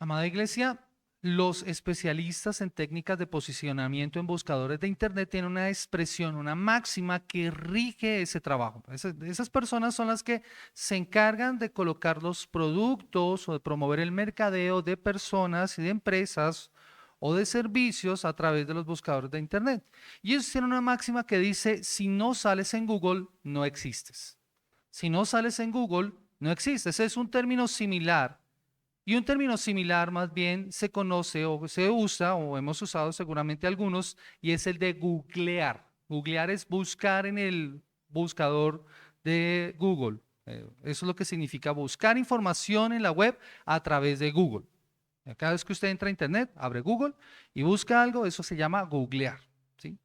Amada iglesia, los especialistas en técnicas de posicionamiento en buscadores de Internet tienen una expresión, una máxima que rige ese trabajo. Esas personas son las que se encargan de colocar los productos o de promover el mercadeo de personas y de empresas o de servicios a través de los buscadores de Internet. Y ellos tienen una máxima que dice, si no sales en Google, no existes. Si no sales en Google, no existes. Es un término similar. Y un término similar más bien se conoce o se usa o hemos usado seguramente algunos y es el de googlear. Googlear es buscar en el buscador de Google. Eso es lo que significa buscar información en la web a través de Google. Cada vez que usted entra a Internet, abre Google y busca algo, eso se llama googlear, ¿sí?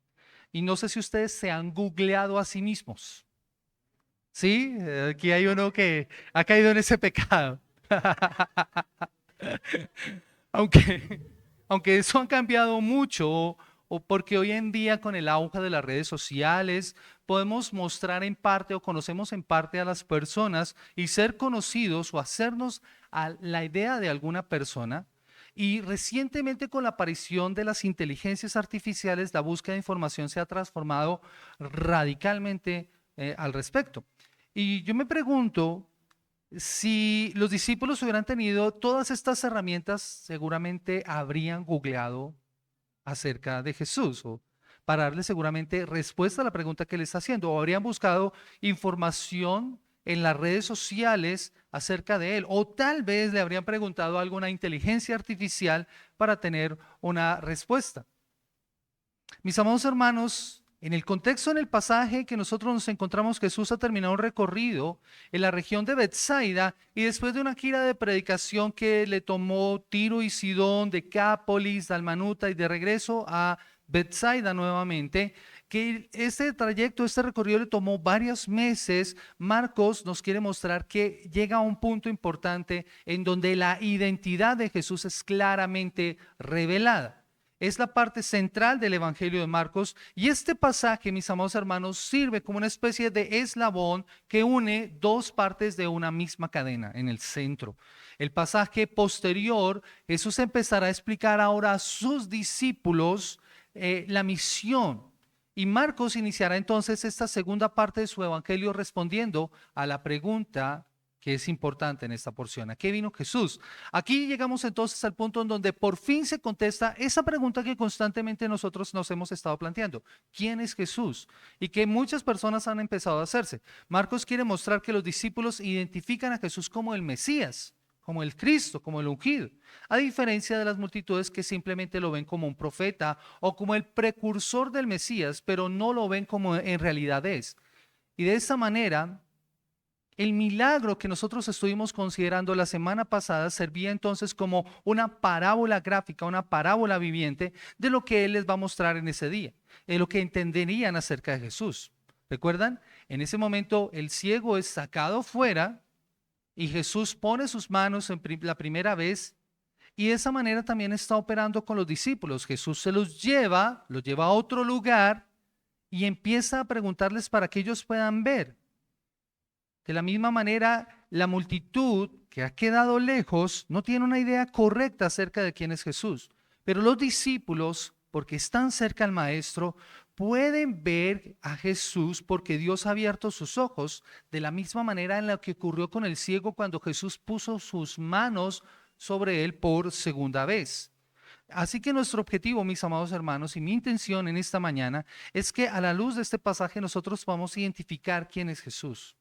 Y no sé si ustedes se han googleado a sí mismos. ¿Sí? Aquí hay uno que ha caído en ese pecado. Aunque, aunque eso ha cambiado mucho, o porque hoy en día con el auge de las redes sociales podemos mostrar en parte o conocemos en parte a las personas y ser conocidos o hacernos a la idea de alguna persona. Y recientemente con la aparición de las inteligencias artificiales, la búsqueda de información se ha transformado radicalmente al respecto. Y yo me pregunto, si los discípulos hubieran tenido todas estas herramientas, seguramente habrían googleado acerca de Jesús o para darle seguramente respuesta a la pregunta que le está haciendo, o habrían buscado información en las redes sociales acerca de él, o tal vez le habrían preguntado a alguna inteligencia artificial para tener una respuesta. Mis amados hermanos, en el contexto en el pasaje que nosotros nos encontramos, Jesús ha terminado un recorrido en la región de Betsaida y después de una gira de predicación que le tomó Tiro y Sidón, Decápolis, Dalmanuta y de regreso a Betsaida nuevamente, que este trayecto, este recorrido le tomó varios meses. Marcos nos quiere mostrar que llega a un punto importante en donde la identidad de Jesús es claramente revelada. Es la parte central del Evangelio de Marcos y este pasaje, mis amados hermanos, sirve como una especie de eslabón que une dos partes de una misma cadena en el centro. El pasaje posterior, Jesús empezará a explicar ahora a sus discípulos la misión. Y Marcos iniciará entonces esta segunda parte de su Evangelio respondiendo a la pregunta que es importante en esta porción. ¿A qué vino Jesús? Aquí llegamos entonces al punto en donde por fin se contesta esa pregunta que constantemente nosotros nos hemos estado planteando. ¿Quién es Jesús? Y que muchas personas han empezado a hacerse. Marcos quiere mostrar que los discípulos identifican a Jesús como el Mesías, como el Cristo, como el ungido, a diferencia de las multitudes que simplemente lo ven como un profeta o como el precursor del Mesías, pero no lo ven como en realidad es. Y de esta manera, el milagro que nosotros estuvimos considerando la semana pasada servía entonces como una parábola gráfica, una parábola viviente de lo que Él les va a mostrar en ese día, de lo que entenderían acerca de Jesús. ¿Recuerdan? En ese momento el ciego es sacado fuera y Jesús pone sus manos la primera vez y de esa manera también está operando con los discípulos. Jesús se los los lleva a otro lugar y empieza a preguntarles para que ellos puedan ver. De la misma manera, la multitud que ha quedado lejos no tiene una idea correcta acerca de quién es Jesús. Pero los discípulos, porque están cerca al Maestro, pueden ver a Jesús porque Dios ha abierto sus ojos, de la misma manera en la que ocurrió con el ciego cuando Jesús puso sus manos sobre él por segunda vez. Así que nuestro objetivo, mis amados hermanos, y mi intención en esta mañana es que a la luz de este pasaje nosotros podamos identificar quién es Jesús.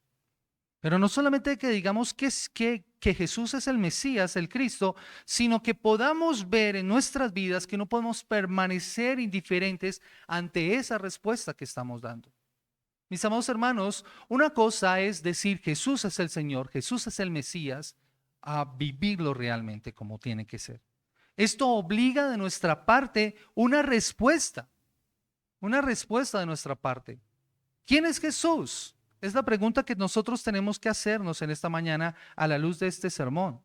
Pero no solamente que digamos que Jesús es el Mesías, el Cristo, sino que podamos ver en nuestras vidas que no podemos permanecer indiferentes ante esa respuesta que estamos dando. Mis amados hermanos, una cosa es decir Jesús es el Señor, Jesús es el Mesías, a vivirlo realmente como tiene que ser. Esto obliga de nuestra parte una respuesta de nuestra parte. ¿Quién es Jesús? Es la pregunta que nosotros tenemos que hacernos en esta mañana a la luz de este sermón.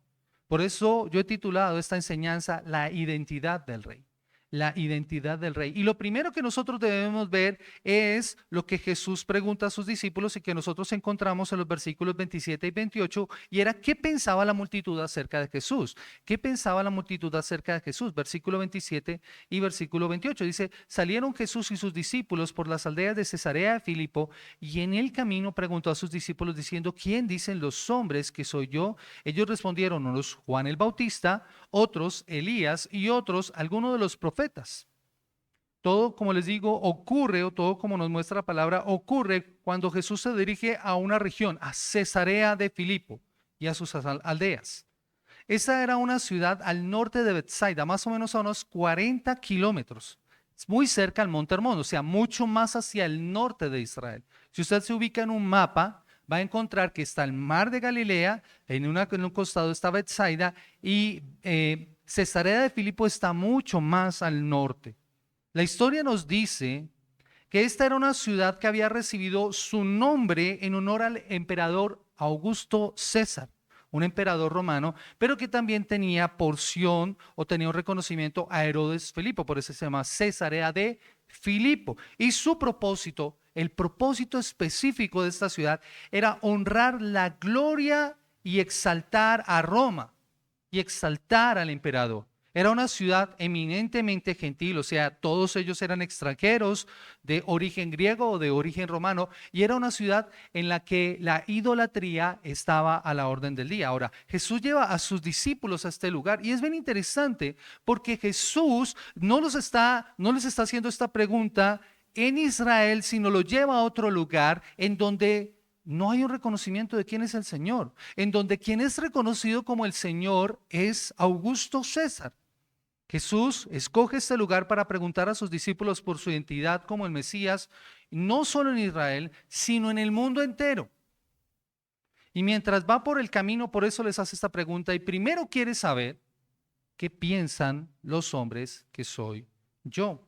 Por eso yo he titulado esta enseñanza La identidad del Rey. la identidad del rey. Y lo primero que nosotros debemos ver es lo que Jesús pregunta a sus discípulos y que nosotros encontramos en los versículos 27 y 28, y era qué pensaba la multitud acerca de Jesús. ¿Qué pensaba la multitud acerca de Jesús? Versículo 27 y versículo 28 dice, salieron Jesús y sus discípulos por las aldeas de Cesarea de Filipo, y en el camino preguntó a sus discípulos diciendo, ¿quién dicen los hombres que soy yo? Ellos respondieron, unos Juan el Bautista, otros Elías y otros algunos de los profetas. Todo, como les digo, ocurre, o todo como nos muestra la palabra, ocurre cuando Jesús se dirige a una región, a Cesarea de Filipo y a sus aldeas. Esa era una ciudad al norte de Betsaida, más o menos a unos 40 kilómetros. Es muy cerca al Monte Hermón, o sea, mucho más hacia el norte de Israel. Si usted se ubica en un mapa, va a encontrar que está el mar de Galilea, en un costado está Betsaida y Cesarea de Filipo está mucho más al norte. La historia nos dice que esta era una ciudad que había recibido su nombre en honor al emperador Augusto César, un emperador romano, pero que también tenía porción o tenía un reconocimiento a Herodes Filipo, por eso se llama Cesarea de Filipo. Y su propósito, el propósito específico de esta ciudad, era honrar la gloria y exaltar a Roma y exaltar al emperador. Era una ciudad eminentemente gentil, o sea, todos ellos eran extranjeros de origen griego o de origen romano, y era una ciudad en la que la idolatría estaba a la orden del día. Ahora, Jesús lleva a sus discípulos a este lugar, y es bien interesante porque Jesús no les está haciendo esta pregunta en Israel, sino lo lleva a otro lugar en donde no hay un reconocimiento de quién es el Señor, en donde quien es reconocido como el Señor es Augusto César. Jesús escoge este lugar para preguntar a sus discípulos por su identidad como el Mesías, no solo en Israel, sino en el mundo entero. Y mientras va por el camino, por eso les hace esta pregunta, y primero quiere saber qué piensan los hombres que soy yo.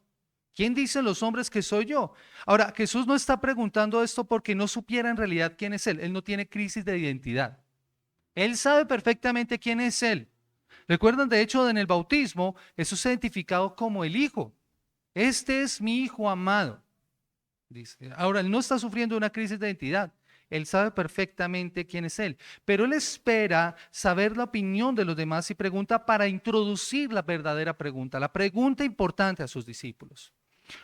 ¿Quién dicen los hombres que soy yo? Ahora, Jesús no está preguntando esto porque no supiera en realidad quién es Él. Él no tiene crisis de identidad. Él sabe perfectamente quién es Él. Recuerdan, de hecho, en el bautismo, Jesús es identificado como el Hijo. Este es mi Hijo amado, dice. Ahora, Él no está sufriendo una crisis de identidad. Él sabe perfectamente quién es Él. Pero Él espera saber la opinión de los demás y pregunta para introducir la verdadera pregunta, la pregunta importante a sus discípulos.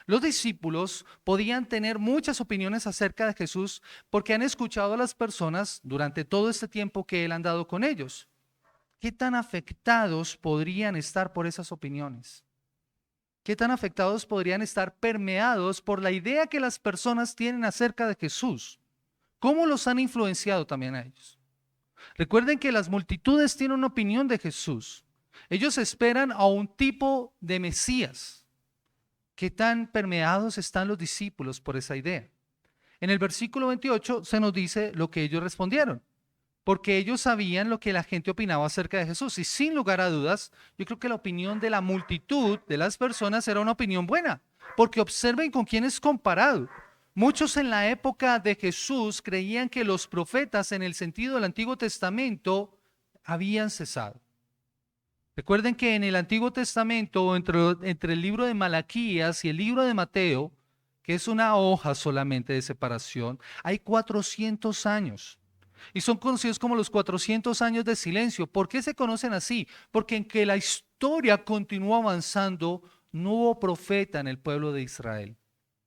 Los discípulos podían tener muchas opiniones acerca de Jesús porque han escuchado a las personas durante todo este tiempo que Él ha andado con ellos. ¿Qué tan afectados podrían estar por esas opiniones? ¿Qué tan afectados podrían estar permeados por la idea que las personas tienen acerca de Jesús? ¿Cómo los han influenciado también a ellos? Recuerden que las multitudes tienen una opinión de Jesús. Ellos esperan a un tipo de Mesías. ¿Qué tan permeados están los discípulos por esa idea? En el versículo 28 se nos dice lo que ellos respondieron. Porque ellos sabían lo que la gente opinaba acerca de Jesús. Y sin lugar a dudas, yo creo que la opinión de la multitud, de las personas, era una opinión buena. Porque observen con quién es comparado. Muchos en la época de Jesús creían que los profetas, en el sentido del Antiguo Testamento, habían cesado. Recuerden que en el Antiguo Testamento, entre el libro de Malaquías y el libro de Mateo, que es una hoja solamente de separación, hay 400 años. Y son conocidos como los 400 años de silencio. ¿Por qué se conocen así? Porque en que la historia continuó avanzando, no hubo profeta en el pueblo de Israel.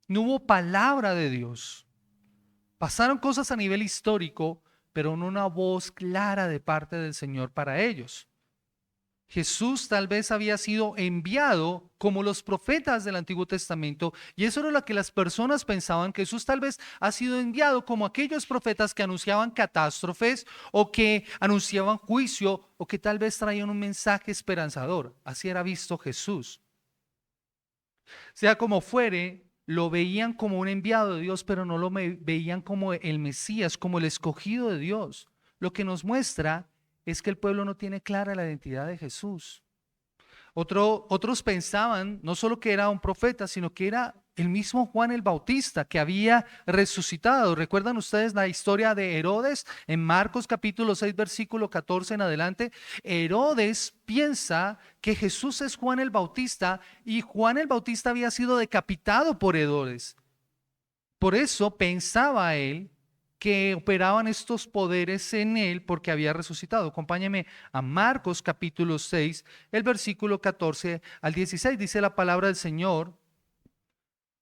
No hubo palabra de Dios. Pasaron cosas a nivel histórico, pero no una voz clara de parte del Señor para ellos. Jesús tal vez había sido enviado como los profetas del Antiguo Testamento, y eso era lo que las personas pensaban. Jesús tal vez ha sido enviado como aquellos profetas que anunciaban catástrofes o que anunciaban juicio o que tal vez traían un mensaje esperanzador. Así era visto Jesús. Sea como fuere, lo veían como un enviado de Dios, pero no lo veían como el Mesías, como el escogido de Dios. Lo que nos muestra es que el pueblo no tiene clara la identidad de Jesús. Otros pensaban no solo que era un profeta, sino que era el mismo Juan el Bautista que había resucitado. ¿Recuerdan ustedes la historia de Herodes en Marcos capítulo 6 versículo 14 en adelante? Herodes piensa que Jesús es Juan el Bautista y Juan el Bautista había sido decapitado por Herodes. Por eso pensaba él que operaban estos poderes en él porque había resucitado. Acompáñeme a Marcos capítulo 6, el versículo 14 al 16. Dice la palabra del Señor.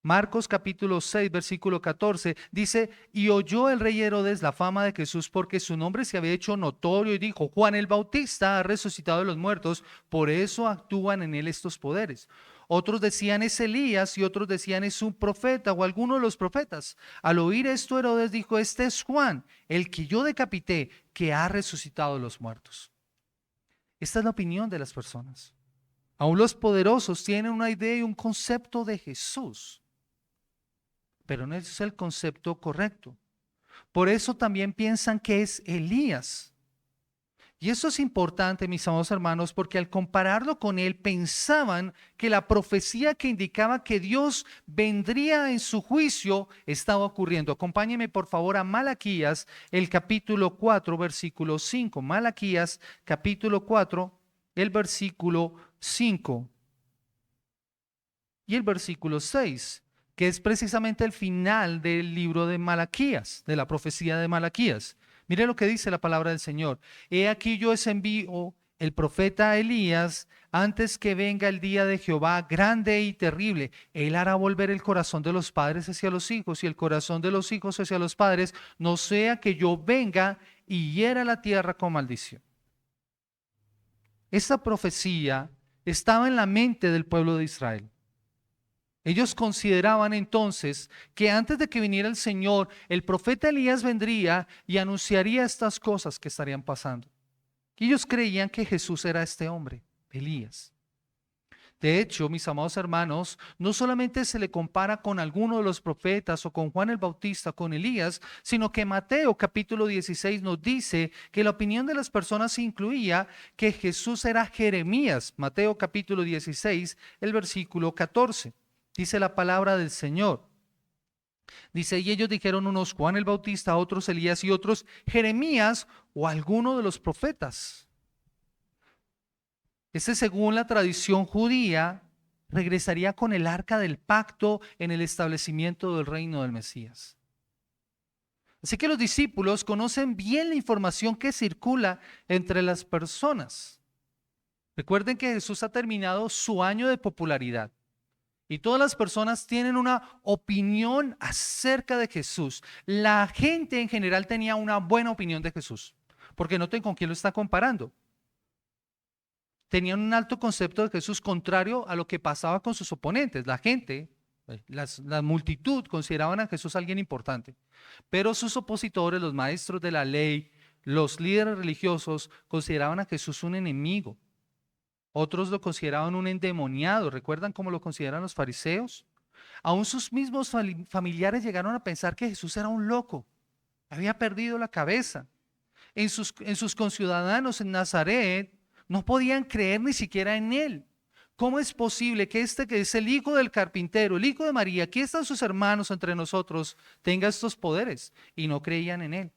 Marcos capítulo 6, versículo 14, dice, y oyó el rey Herodes la fama de Jesús porque su nombre se había hecho notorio y dijo, Juan el Bautista ha resucitado de los muertos, por eso actúan en él estos poderes. Otros decían es Elías y otros decían es un profeta o alguno de los profetas. Al oír esto Herodes dijo, este es Juan, el que yo decapité, que ha resucitado de los muertos. Esta es la opinión de las personas. Aún los poderosos tienen una idea y un concepto de Jesús, pero no es el concepto correcto. Por eso también piensan que es Elías. Y eso es importante, mis amados hermanos, porque al compararlo con él, pensaban que la profecía que indicaba que Dios vendría en su juicio estaba ocurriendo. Acompáñenme por favor a Malaquías, el capítulo 4, versículo 5. Malaquías, capítulo 4, el versículo 5 y el versículo 6. Que es precisamente el final del libro de Malaquías, de la profecía de Malaquías. Mire lo que dice la palabra del Señor. He aquí yo os envío el profeta Elías antes que venga el día de Jehová grande y terrible. Él hará volver el corazón de los padres hacia los hijos y el corazón de los hijos hacia los padres, no sea que yo venga y hiera la tierra con maldición. Esta profecía estaba en la mente del pueblo de Israel. Ellos consideraban entonces que antes de que viniera el Señor, el profeta Elías vendría y anunciaría estas cosas que estarían pasando. Y ellos creían que Jesús era este hombre, Elías. De hecho, mis amados hermanos, no solamente se le compara con alguno de los profetas o con Juan el Bautista, con Elías, sino que Mateo capítulo 16 nos dice que la opinión de las personas incluía que Jesús era Jeremías. Mateo capítulo 16, el versículo 14. Dice la palabra del Señor. Dice, y ellos dijeron unos Juan el Bautista, otros Elías y otros Jeremías o alguno de los profetas. Según la tradición judía, regresaría con el arca del pacto en el establecimiento del reino del Mesías. Así que los discípulos conocen bien la información que circula entre las personas. Recuerden que Jesús ha terminado su año de popularidad. Y todas las personas tienen una opinión acerca de Jesús. La gente en general tenía una buena opinión de Jesús, porque noten con quién lo está comparando. Tenían un alto concepto de Jesús contrario a lo que pasaba con sus oponentes. La gente, la multitud consideraban a Jesús alguien importante, pero sus opositores, los maestros de la ley, los líderes religiosos, consideraban a Jesús un enemigo. Otros lo consideraban un endemoniado. ¿Recuerdan cómo lo consideran los fariseos? Aún sus mismos familiares llegaron a pensar que Jesús era un loco, había perdido la cabeza. En sus conciudadanos en Nazaret no podían creer ni siquiera en él. ¿Cómo es posible que este que es el hijo del carpintero, el hijo de María, aquí están sus hermanos entre nosotros, tenga estos poderes? Y no creían en él.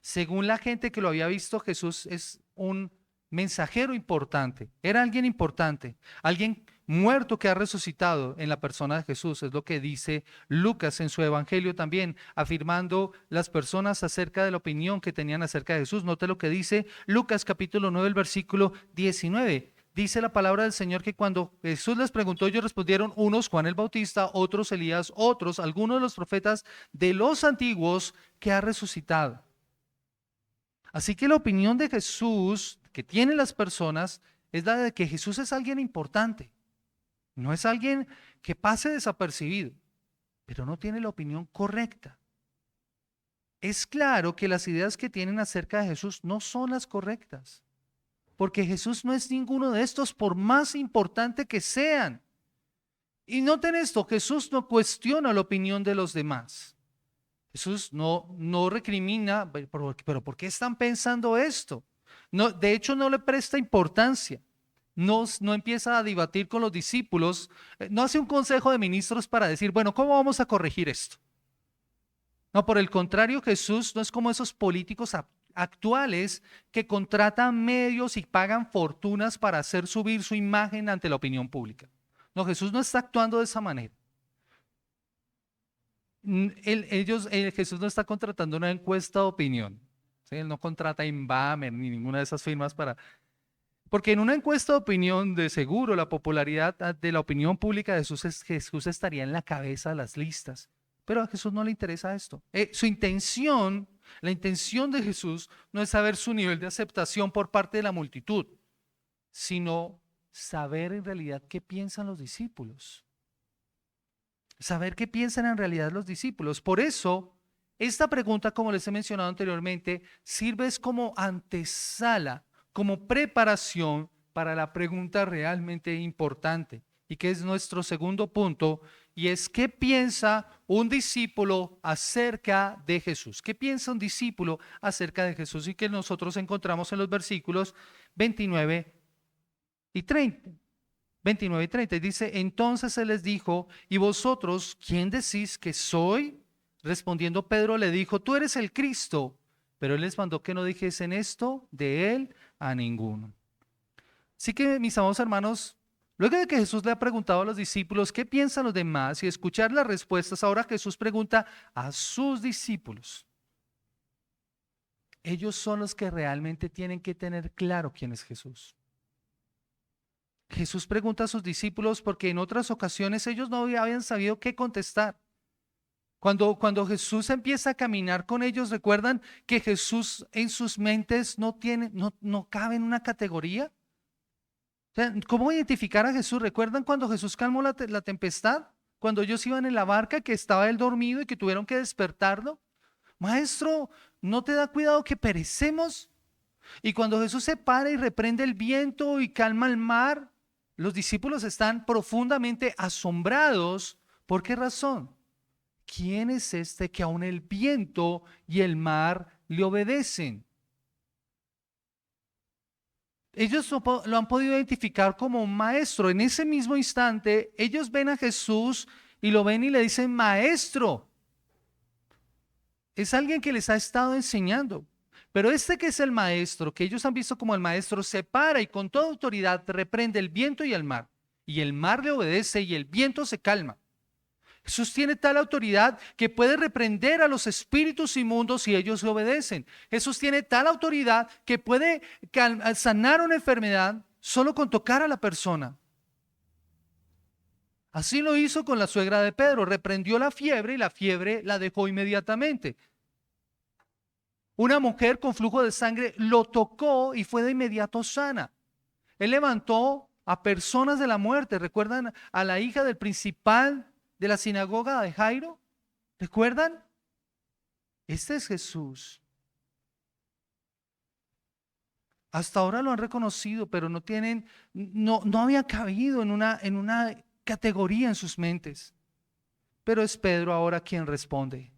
Según la gente que lo había visto, Jesús es un mensajero importante, era alguien importante, alguien muerto que ha resucitado en la persona de Jesús, es lo que dice Lucas en su evangelio también, afirmando las personas acerca de la opinión que tenían acerca de Jesús. Note lo que dice Lucas capítulo 9, el versículo 19. Dice la palabra del Señor que cuando Jesús les preguntó, ellos respondieron, unos Juan el Bautista, otros Elías, otros algunos de los profetas de los antiguos que ha resucitado. Así que la opinión de Jesús que tienen las personas es la de que Jesús es alguien importante, no es alguien que pase desapercibido, pero no tiene la opinión correcta. Es claro que las ideas que tienen acerca de Jesús no son las correctas, porque Jesús no es ninguno de estos por más importante que sean. Y noten esto, Jesús no cuestiona la opinión de los demás. Jesús no recrimina, pero ¿por qué están pensando esto? No, de hecho, no le presta importancia. no empieza a debatir con los discípulos, no hace un consejo de ministros para decir, bueno, ¿cómo vamos a corregir esto? No, por el contrario, Jesús no es como esos políticos actuales que contratan medios y pagan fortunas para hacer subir su imagen ante la opinión pública. No, Jesús no está actuando de esa manera. Jesús no está contratando una encuesta de opinión. ¿Sí? Él no contrata Inbamer ni ninguna de esas firmas para... Porque en una encuesta de opinión, de seguro, la popularidad de la opinión pública de Jesús estaría en la cabeza de las listas. Pero a Jesús no le interesa esto. Su intención, la intención de Jesús no es saber su nivel de aceptación por parte de la multitud, sino saber en realidad qué piensan los discípulos. Saber qué piensan en realidad los discípulos. Por eso, esta pregunta, como les he mencionado anteriormente, sirve como antesala, como preparación para la pregunta realmente importante y que es nuestro segundo punto, y es ¿qué piensa un discípulo acerca de Jesús? ¿Qué piensa un discípulo acerca de Jesús? Y que nosotros encontramos en los versículos 29 y 30. 29 y 30, y dice, entonces él les dijo, ¿y vosotros quién decís que soy? Respondiendo Pedro le dijo, tú eres el Cristo, pero él les mandó que no dijesen esto de él a ninguno. Así que, mis amados hermanos, luego de que Jesús le ha preguntado a los discípulos qué piensan los demás y escuchar las respuestas, ahora Jesús pregunta a sus discípulos. Ellos son los que realmente tienen que tener claro quién es Jesús. Jesús pregunta a sus discípulos porque en otras ocasiones ellos no habían sabido qué contestar. Cuando Jesús empieza a caminar con ellos, recuerdan que Jesús en sus mentes no cabe en una categoría. O sea, ¿cómo identificar a Jesús? ¿Recuerdan cuando Jesús calmó la tempestad? Cuando ellos iban en la barca, que estaba él dormido y que tuvieron que despertarlo. Maestro, ¿no te da cuidado que perecemos? Y cuando Jesús se para y reprende el viento y calma el mar, los discípulos están profundamente asombrados. ¿Por qué razón? ¿Quién es este que aún el viento y el mar le obedecen? Ellos lo han podido identificar como un maestro. En ese mismo instante, ellos ven a Jesús y lo ven y le dicen, maestro. Es alguien que les ha estado enseñando. Pero este que es el maestro, que ellos han visto como el maestro, se para y con toda autoridad reprende el viento y el mar. Y el mar le obedece y el viento se calma. Jesús tiene tal autoridad que puede reprender a los espíritus inmundos y ellos le obedecen. Jesús tiene tal autoridad que puede sanar una enfermedad solo con tocar a la persona. Así lo hizo con la suegra de Pedro. Reprendió la fiebre y la fiebre la dejó inmediatamente. Una mujer con flujo de sangre lo tocó y fue de inmediato sana. Él levantó a personas de la muerte. ¿Recuerdan a la hija del principal de la sinagoga de Jairo? ¿Recuerdan? Este es Jesús. Hasta ahora lo han reconocido, pero no había cabido en una categoría en sus mentes. Pero es Pedro ahora quien responde.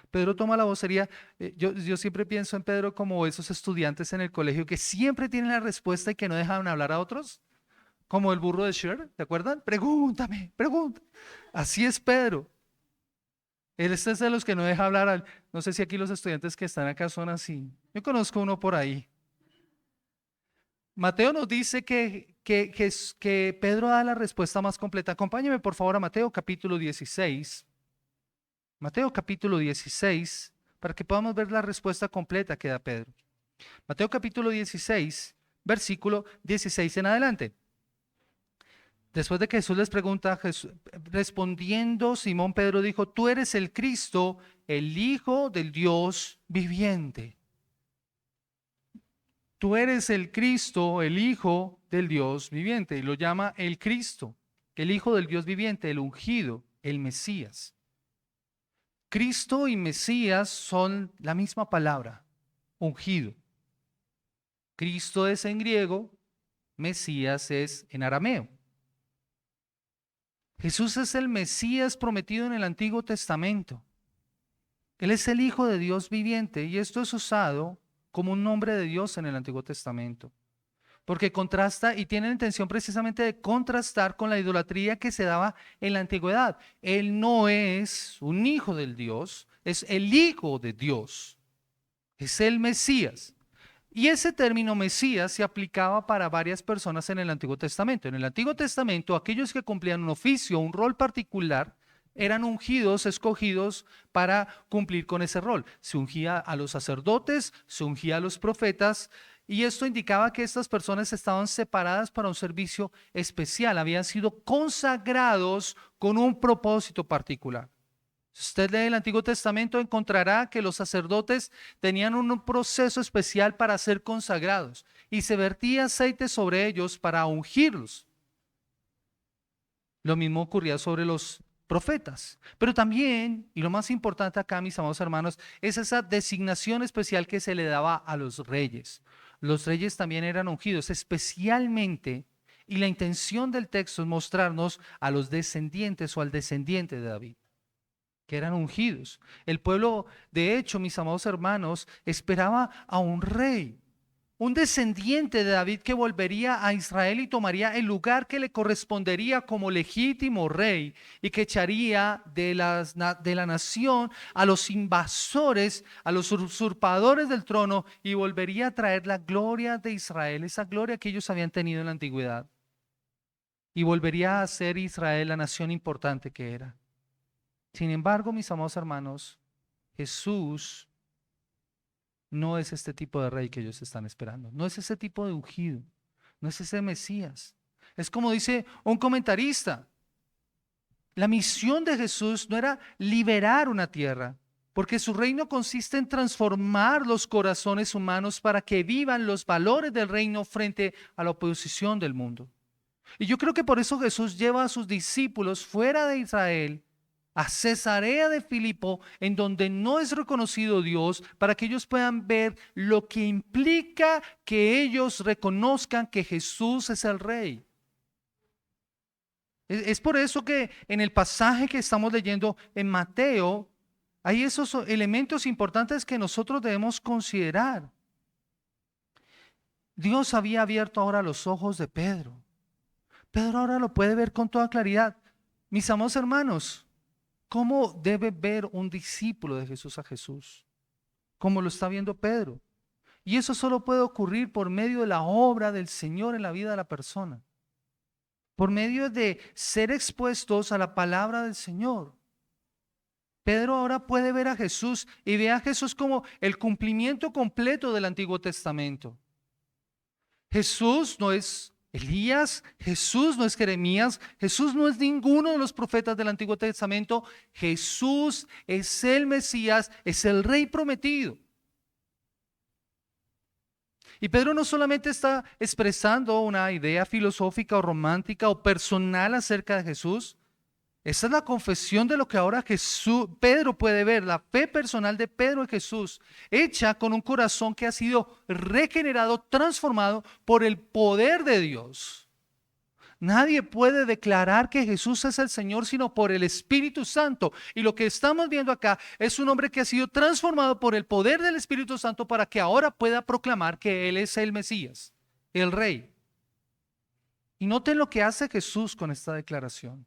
Pedro toma la vocería. Yo siempre pienso en Pedro como esos estudiantes en el colegio que siempre tienen la respuesta y que no dejan hablar a otros. Como el burro de Shrek, ¿te acuerdan? Pregúntame, pregúntame. Así es Pedro. Él es de los que no deja hablar. No sé si aquí los estudiantes que están acá son así. Yo conozco uno por ahí. Mateo nos dice que Pedro da la respuesta más completa. Acompáñeme por favor a Mateo capítulo 16. Mateo capítulo 16, para que podamos ver la respuesta completa que da Pedro. Mateo capítulo 16, versículo 16 en adelante. Después de que Jesús les pregunta, respondiendo Simón Pedro dijo, tú eres el Cristo, el Hijo del Dios viviente. Tú eres el Cristo, el Hijo del Dios viviente. Y lo llama el Cristo, el Hijo del Dios viviente, el ungido, el Mesías. Cristo y Mesías son la misma palabra, ungido. Cristo es en griego, Mesías es en arameo. Jesús es el Mesías prometido en el Antiguo Testamento. Él es el Hijo de Dios viviente y esto es usado como un nombre de Dios en el Antiguo Testamento. porque contrasta y tiene la intención precisamente de contrastar con la idolatría que se daba en la antigüedad. Él no es un hijo del Dios, es el Hijo de Dios, es el Mesías. Y ese término Mesías se aplicaba para varias personas en el Antiguo Testamento. En el Antiguo Testamento, aquellos que cumplían un oficio, un rol particular, eran ungidos, escogidos para cumplir con ese rol. Se ungía a los sacerdotes, se ungía a los profetas, y esto indicaba que estas personas estaban separadas para un servicio especial, habían sido consagrados con un propósito particular. Si usted lee el Antiguo Testamento, encontrará que los sacerdotes tenían un proceso especial para ser consagrados y se vertía aceite sobre ellos para ungirlos. Lo mismo ocurría sobre los profetas. Pero también, y lo más importante acá, mis amados hermanos, es esa designación especial que se le daba a los reyes. Los reyes también eran ungidos, especialmente, y la intención del texto es mostrarnos a los descendientes o al descendiente de David, que eran ungidos. El pueblo, de hecho, mis amados hermanos, esperaba a un rey, un descendiente de David que volvería a Israel y tomaría el lugar que le correspondería como legítimo rey y que echaría de la nación a los invasores, a los usurpadores del trono y volvería a traer la gloria de Israel, esa gloria que ellos habían tenido en la antigüedad. Y volvería a ser Israel la nación importante que era. Sin embargo, mis amados hermanos, Jesús no es este tipo de rey que ellos están esperando. No es ese tipo de ungido. No es ese Mesías. Es como dice un comentarista. La misión de Jesús no era liberar una tierra, porque su reino consiste en transformar los corazones humanos para que vivan los valores del reino frente a la oposición del mundo. Y yo creo que por eso Jesús lleva a sus discípulos fuera de Israel a Cesarea de Filipo, en donde no es reconocido Dios, para que ellos puedan ver lo que implica que ellos reconozcan que Jesús es el Rey. Es por eso que en el pasaje que estamos leyendo en Mateo, hay esos elementos importantes que nosotros debemos considerar. Dios había abierto ahora los ojos de Pedro. Pedro ahora lo puede ver con toda claridad. Mis amados hermanos, ¿cómo debe ver un discípulo de Jesús a Jesús? Como lo está viendo Pedro. Y eso solo puede ocurrir por medio de la obra del Señor en la vida de la persona. Por medio de ser expuestos a la palabra del Señor. Pedro ahora puede ver a Jesús y ve a Jesús como el cumplimiento completo del Antiguo Testamento. Jesús no es Elías, Jesús no es Jeremías, Jesús no es ninguno de los profetas del Antiguo Testamento. Jesús es el Mesías, es el Rey prometido. Y Pedro no solamente está expresando una idea filosófica o romántica o personal acerca de Jesús. Esa es la confesión de lo que ahora Pedro puede ver, la fe personal de Pedro en Jesús, hecha con un corazón que ha sido regenerado, transformado por el poder de Dios. Nadie puede declarar que Jesús es el Señor sino por el Espíritu Santo. Y lo que estamos viendo acá es un hombre que ha sido transformado por el poder del Espíritu Santo para que ahora pueda proclamar que Él es el Mesías, el Rey. Y noten lo que hace Jesús con esta declaración.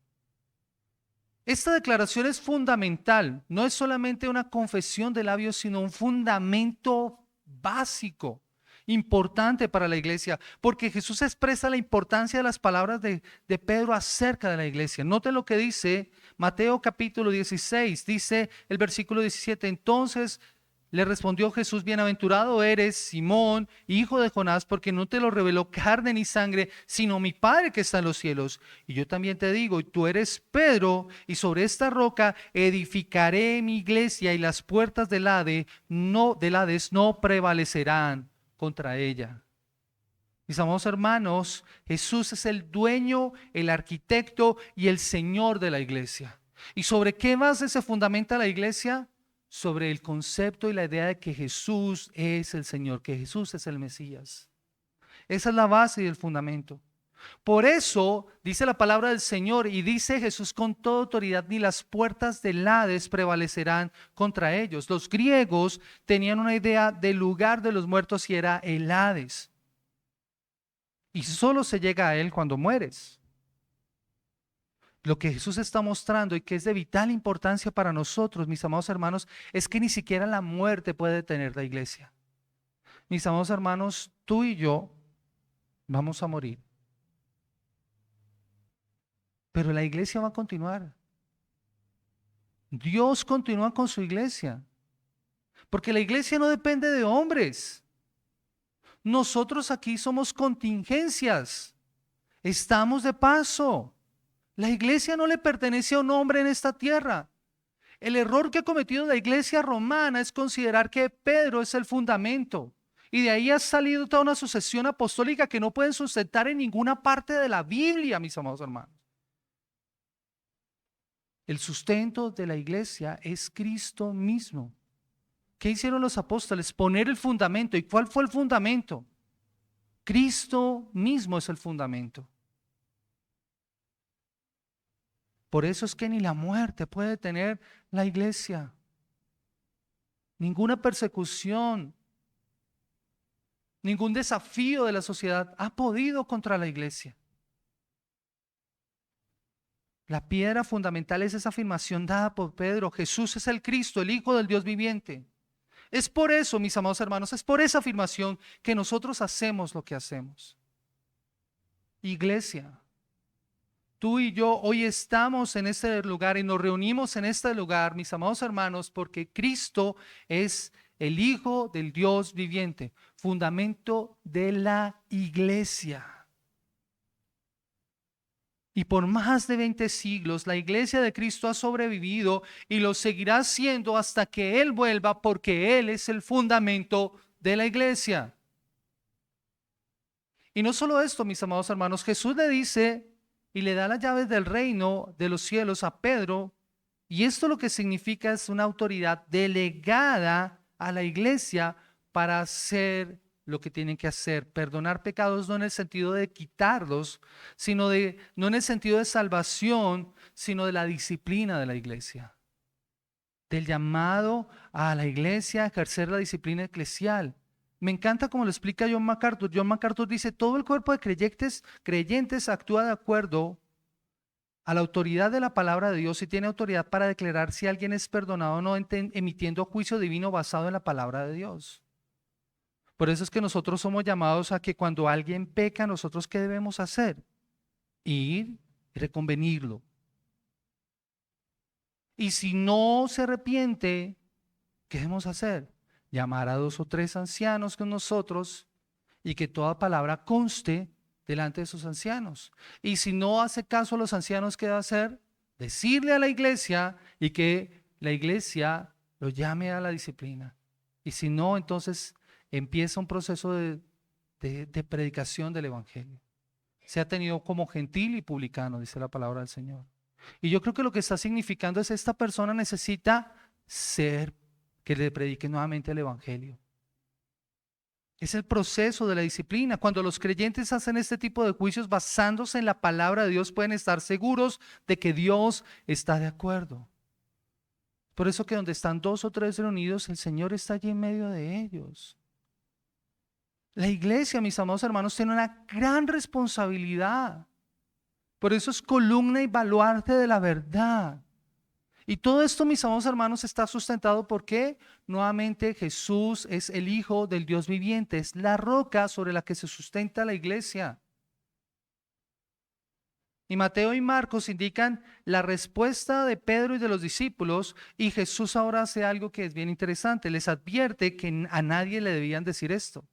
Esta declaración es fundamental, no es solamente una confesión de labios, sino un fundamento básico, importante para la iglesia, porque Jesús expresa la importancia de las palabras de Pedro acerca de la iglesia. Noten lo que dice Mateo capítulo 16, dice el versículo 17, entonces le respondió Jesús, bienaventurado eres, Simón, hijo de Jonás, porque no te lo reveló carne ni sangre, sino mi Padre que está en los cielos. Y yo también te digo, tú eres Pedro, y sobre esta roca edificaré mi iglesia, y las puertas del Hades no prevalecerán contra ella. Mis amados hermanos, Jesús es el dueño, el arquitecto y el Señor de la iglesia. ¿Y sobre qué base se fundamenta la iglesia? Sobre el concepto y la idea de que Jesús es el Señor, que Jesús es el Mesías. Esa es la base y el fundamento. Por eso dice la palabra del Señor y dice Jesús con toda autoridad, ni las puertas del Hades prevalecerán contra ellos. Los griegos tenían una idea del lugar de los muertos y era el Hades. y solo se llega a Él cuando mueres. Lo que Jesús está mostrando y que es de vital importancia para nosotros, mis amados hermanos, es que ni siquiera la muerte puede detener la iglesia. Mis amados hermanos, tú y yo vamos a morir, pero la iglesia va a continuar. Dios continúa con su iglesia, porque la iglesia no depende de hombres. Nosotros aquí somos contingencias, estamos de paso. La iglesia no le pertenece a un hombre en esta tierra. El error que ha cometido la iglesia romana es considerar que Pedro es el fundamento. Y de ahí ha salido toda una sucesión apostólica que no pueden sustentar en ninguna parte de la Biblia, mis amados hermanos. El sustento de la iglesia es Cristo mismo. ¿Qué hicieron los apóstoles? Poner el fundamento. ¿Y cuál fue el fundamento? Cristo mismo es el fundamento. Por eso es que ni la muerte puede detener la iglesia. Ninguna persecución, ningún desafío de la sociedad ha podido contra la iglesia. La piedra fundamental es esa afirmación dada por Pedro: Jesús es el Cristo, el Hijo del Dios viviente. Es por eso, mis amados hermanos, es por esa afirmación que nosotros hacemos lo que hacemos. Iglesia, tú y yo hoy estamos en este lugar y nos reunimos en este lugar, mis amados hermanos, porque Cristo es el Hijo del Dios viviente, fundamento de la iglesia. Y por más de 20 siglos la iglesia de Cristo ha sobrevivido y lo seguirá haciendo hasta que Él vuelva, porque Él es el fundamento de la iglesia. Y no solo esto, mis amados hermanos, Jesús le dice y le da las llaves del reino de los cielos a Pedro, y esto lo que significa es una autoridad delegada a la iglesia para hacer lo que tienen que hacer, perdonar pecados no en el sentido de quitarlos, no en el sentido de salvación, sino de la disciplina de la iglesia, del llamado a la iglesia a ejercer la disciplina eclesial. Me encanta como lo explica John MacArthur. John MacArthur dice: todo el cuerpo de creyentes actúa de acuerdo a la autoridad de la palabra de Dios y tiene autoridad para declarar si alguien es perdonado o no, emitiendo juicio divino basado en la palabra de Dios. Por eso es que nosotros somos llamados a que cuando alguien peca, nosotros ¿qué debemos hacer? Ir y reconvenirlo. Y si no se arrepiente, ¿qué debemos hacer? Llamar a 2 o 3 ancianos con nosotros y que toda palabra conste delante de esos ancianos. Y si no hace caso a los ancianos, ¿qué debe hacer? Decirle a la iglesia y que la iglesia lo llame a la disciplina. Y si no, entonces empieza un proceso de predicación del evangelio. Se ha tenido como gentil y publicano, dice la palabra del Señor. Y yo creo que lo que está significando es: esta persona necesita que le predique nuevamente el evangelio. Es el proceso de la disciplina. Cuando los creyentes hacen este tipo de juicios basándose en la palabra de Dios, pueden estar seguros de que Dios está de acuerdo. Por eso que donde están 2 o 3 reunidos, el Señor está allí en medio de ellos. La iglesia, mis amados hermanos, tiene una gran responsabilidad. Por eso es columna y baluarte de la verdad. Y todo esto, mis amados hermanos, está sustentado porque nuevamente Jesús es el Hijo del Dios viviente, es la roca sobre la que se sustenta la iglesia. Y Mateo y Marcos indican la respuesta de Pedro y de los discípulos, y Jesús ahora hace algo que es bien interesante: les advierte que a nadie le debían decir esto.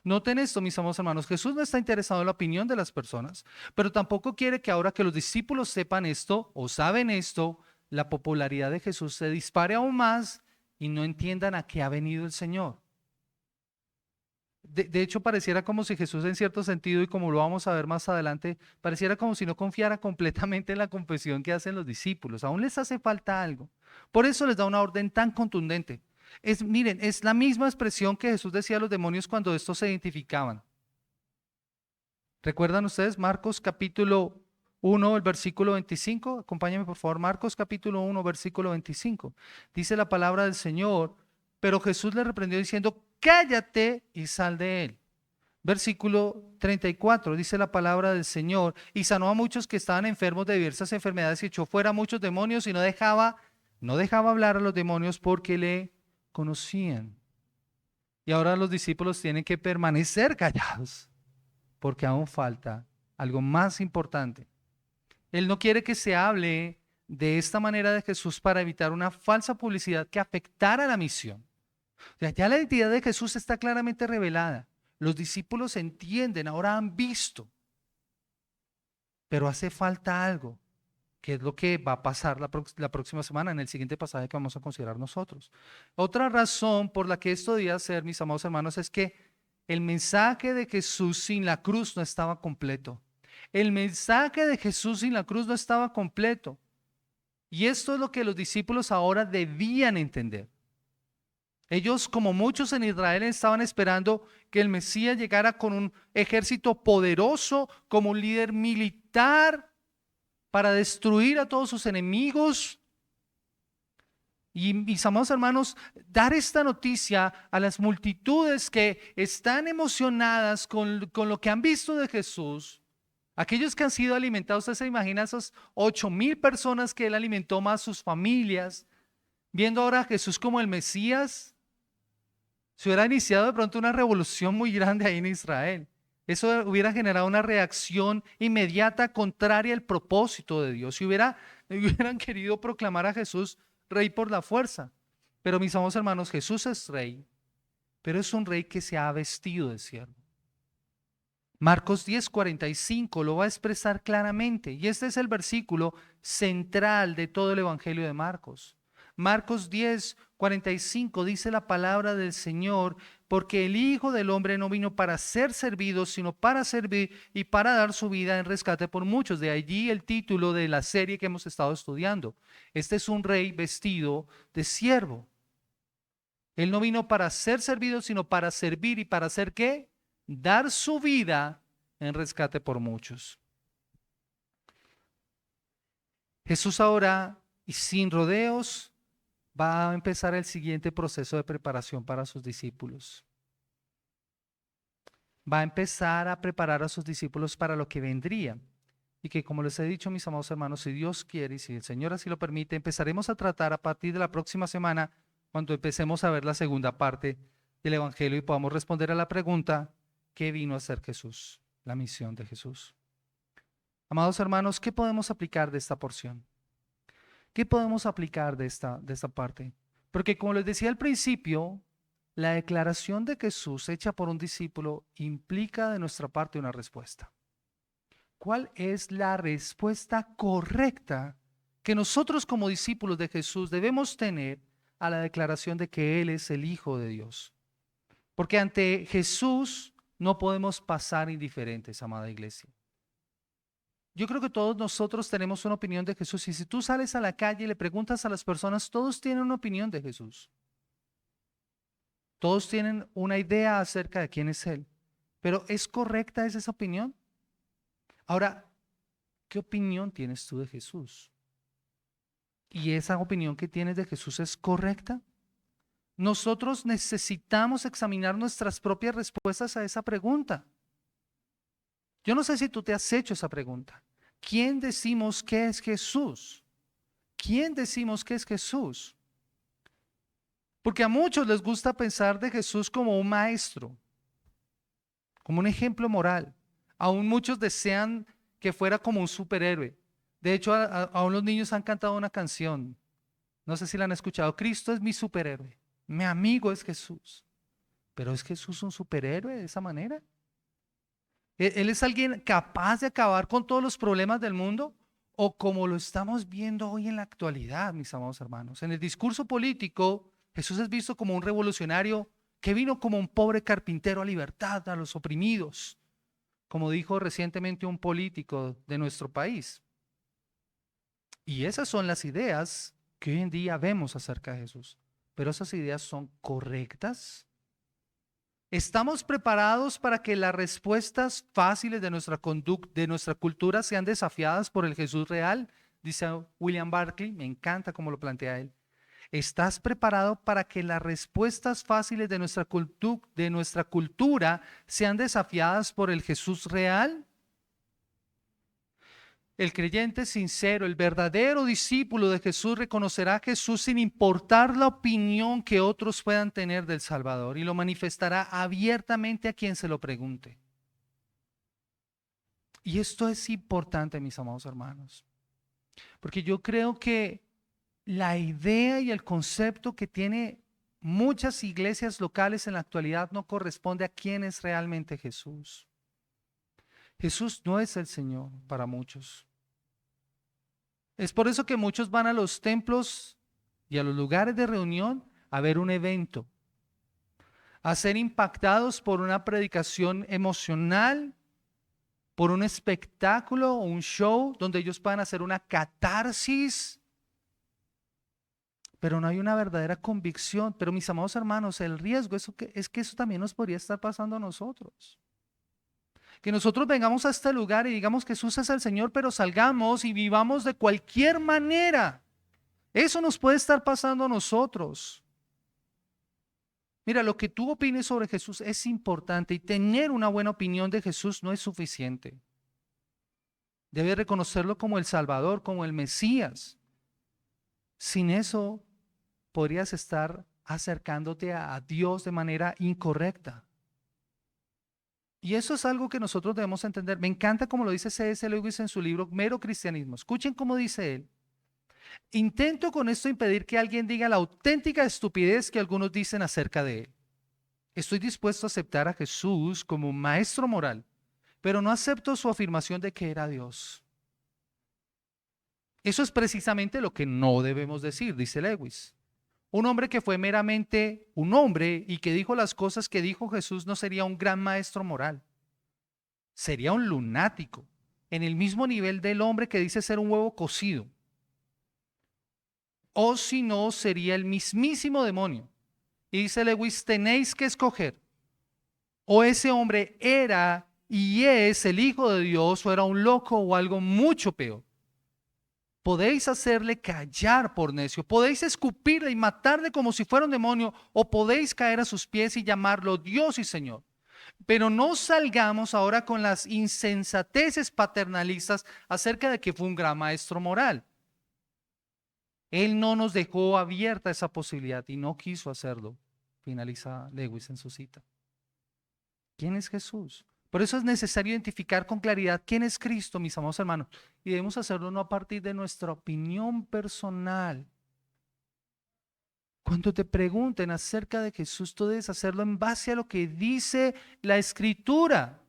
Noten esto, mis amados hermanos, Jesús no está interesado en la opinión de las personas, pero tampoco quiere que ahora que los discípulos sepan esto o saben esto, la popularidad de Jesús se dispare aún más y no entiendan a qué ha venido el Señor. De hecho, pareciera como si Jesús, en cierto sentido, y como lo vamos a ver más adelante, pareciera como si no confiara completamente en la confesión que hacen los discípulos. Aún les hace falta algo. Por eso les da una orden tan contundente. Miren, es la misma expresión que Jesús decía a los demonios cuando estos se identificaban. ¿Recuerdan ustedes Marcos capítulo 1, el versículo 25? Acompáñenme por favor, Marcos capítulo 1, versículo 25. Dice la palabra del Señor: pero Jesús le reprendió diciendo: cállate y sal de él. Versículo 34, dice la palabra del Señor, y sanó a muchos que estaban enfermos de diversas enfermedades y echó fuera a muchos demonios y no dejaba hablar a los demonios porque le conocían. Y ahora los discípulos tienen que permanecer callados porque aún falta algo más importante. Él no quiere que se hable de esta manera de Jesús para evitar una falsa publicidad que afectara la misión. O sea, ya la identidad de Jesús está claramente revelada. Los discípulos entienden, ahora han visto, pero hace falta algo, que es lo que va a pasar la próxima semana en el siguiente pasaje que vamos a considerar nosotros. Otra razón por la que esto debía ser, mis amados hermanos, es que el mensaje de Jesús sin la cruz no estaba completo. El mensaje de Jesús sin la cruz no estaba completo. Y esto es lo que los discípulos ahora debían entender. Ellos, como muchos en Israel, estaban esperando que el Mesías llegara con un ejército poderoso, como un líder militar, para destruir a todos sus enemigos. Y mis amados hermanos, dar esta noticia a las multitudes que están emocionadas con lo que han visto de Jesús, aquellos que han sido alimentados. Usted se imagina esas 8,000 personas que él alimentó, más sus familias, viendo ahora a Jesús como el Mesías. Se hubiera iniciado de pronto una revolución muy grande ahí en Israel. Eso hubiera generado una reacción inmediata contraria al propósito de Dios. Si hubieran querido proclamar a Jesús rey por la fuerza. Pero mis amados hermanos, Jesús es rey, pero es un rey que se ha vestido de siervo. Marcos 10:45 lo va a expresar claramente, y este es el versículo central de todo el Evangelio de Marcos. Marcos 10:45 dice la palabra del Señor, porque el Hijo del Hombre no vino para ser servido, sino para servir y para dar su vida en rescate por muchos. De allí el título de la serie que hemos estado estudiando. Este es un rey vestido de siervo. Él no vino para ser servido, sino para servir. ¿Y para hacer qué? Dar su vida en rescate por muchos. Jesús ahora, y sin rodeos, va a empezar el siguiente proceso de preparación para sus discípulos. Va a empezar a preparar a sus discípulos para lo que vendría. Y que, como les he dicho, mis amados hermanos, si Dios quiere y si el Señor así lo permite, empezaremos a tratar a partir de la próxima semana, cuando empecemos a ver la segunda parte del Evangelio y podamos responder a la pregunta: ¿qué vino a hacer Jesús? La misión de Jesús. Amados hermanos, ¿qué podemos aplicar de esta porción? ¿Qué podemos aplicar de esta parte? Porque, como les decía al principio, la declaración de Jesús hecha por un discípulo implica de nuestra parte una respuesta. ¿Cuál es la respuesta correcta que nosotros como discípulos de Jesús debemos tener a la declaración de que Él es el Hijo de Dios? Porque ante Jesús no podemos pasar indiferentes, amada iglesia. Yo creo que todos nosotros tenemos una opinión de Jesús, y si tú sales a la calle y le preguntas a las personas, todos tienen una opinión de Jesús. Todos tienen una idea acerca de quién es Él. Pero ¿es correcta esa opinión? Ahora, ¿qué opinión tienes tú de Jesús? ¿Y esa opinión que tienes de Jesús es correcta? Nosotros necesitamos examinar nuestras propias respuestas a esa pregunta. Yo no sé si tú te has hecho esa pregunta. ¿Quién decimos que es Jesús? ¿Quién decimos que es Jesús? Porque a muchos les gusta pensar de Jesús como un maestro, como un ejemplo moral. Aún muchos desean que fuera como un superhéroe. De hecho, aún los niños han cantado una canción. No sé si la han escuchado. Cristo es mi superhéroe. Mi amigo es Jesús. ¿Pero es Jesús un superhéroe de esa manera? ¿Él es alguien capaz de acabar con todos los problemas del mundo? ¿O como lo estamos viendo hoy en la actualidad, mis amados hermanos? En el discurso político, Jesús es visto como un revolucionario que vino como un pobre carpintero a libertad a los oprimidos, como dijo recientemente un político de nuestro país. Y esas son las ideas que hoy en día vemos acerca de Jesús. Pero esas ideas son correctas. ¿Estamos preparados para que las respuestas fáciles de nuestra conducta, de nuestra cultura, sean desafiadas por el Jesús real? Dice William Barclay, me encanta cómo lo plantea él. ¿Estás preparado para que las respuestas fáciles de nuestra cultura sean desafiadas por el Jesús real? El creyente sincero, el verdadero discípulo de Jesús reconocerá a Jesús sin importar la opinión que otros puedan tener del Salvador y lo manifestará abiertamente a quien se lo pregunte. Y esto es importante, mis amados hermanos, porque yo creo que la idea y el concepto que tiene muchas iglesias locales en la actualidad no corresponde a quién es realmente Jesús. Jesús no es el Señor para muchos. Es por eso que muchos van a los templos y a los lugares de reunión a ver un evento, a ser impactados por una predicación emocional, por un espectáculo o un show donde ellos puedan hacer una catarsis, pero no hay una verdadera convicción. Pero mis amados hermanos, el riesgo es que eso también nos podría estar pasando a nosotros. Que nosotros vengamos a este lugar y digamos que Jesús es el Señor, pero salgamos y vivamos de cualquier manera. Eso nos puede estar pasando a nosotros. Mira, lo que tú opines sobre Jesús es importante y tener una buena opinión de Jesús no es suficiente. Debes reconocerlo como el Salvador, como el Mesías. Sin eso, podrías estar acercándote a Dios de manera incorrecta. Y eso es algo que nosotros debemos entender. Me encanta como lo dice C.S. Lewis en su libro Mero Cristianismo. Escuchen cómo dice él. Intento con esto impedir que alguien diga la auténtica estupidez que algunos dicen acerca de él. Estoy dispuesto a aceptar a Jesús como maestro moral, pero no acepto su afirmación de que era Dios. Eso es precisamente lo que no debemos decir, dice Lewis. Un hombre que fue meramente un hombre y que dijo las cosas que dijo Jesús no sería un gran maestro moral. Sería un lunático, en el mismo nivel del hombre que dice ser un huevo cocido. O si no, sería el mismísimo demonio. Y dice Lewis, tenéis que escoger. O ese hombre era y es el Hijo de Dios, o era un loco o algo mucho peor. Podéis hacerle callar por necio, podéis escupirle y matarle como si fuera un demonio, o podéis caer a sus pies y llamarlo Dios y Señor. Pero no salgamos ahora con las insensateces paternalistas acerca de que fue un gran maestro moral. Él no nos dejó abierta esa posibilidad y no quiso hacerlo, finaliza Lewis en su cita. ¿Quién es Jesús? Por eso es necesario identificar con claridad quién es Cristo, mis amados hermanos. Y debemos hacerlo no a partir de nuestra opinión personal. Cuando te pregunten acerca de Jesús, tú debes hacerlo en base a lo que dice la Escritura,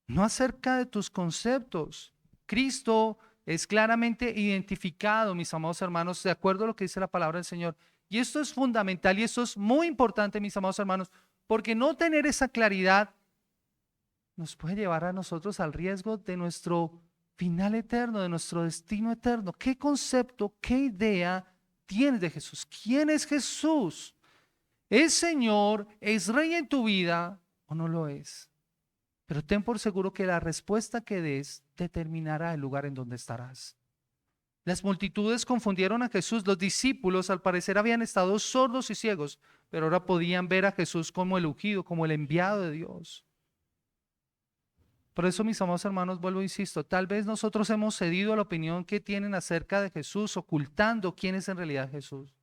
no acerca de tus conceptos. Cristo es claramente identificado, mis amados hermanos, de acuerdo a lo que dice la palabra del Señor. Y esto es fundamental y esto es muy importante, mis amados hermanos, porque no tener esa claridad nos puede llevar a nosotros al riesgo de nuestro final eterno, de nuestro destino eterno. ¿Qué concepto, qué idea tienes de Jesús? ¿Quién es Jesús? ¿Es Señor, es Rey en tu vida o no lo es? Pero ten por seguro que la respuesta que des determinará el lugar en donde estarás. Las multitudes confundieron a Jesús. Los discípulos al parecer habían estado sordos y ciegos, pero ahora podían ver a Jesús como el ungido, como el enviado de Dios. Por eso, mis amados hermanos, vuelvo e insisto, tal vez nosotros hemos cedido a la opinión que tienen acerca de Jesús, ocultando quién es en realidad Jesús.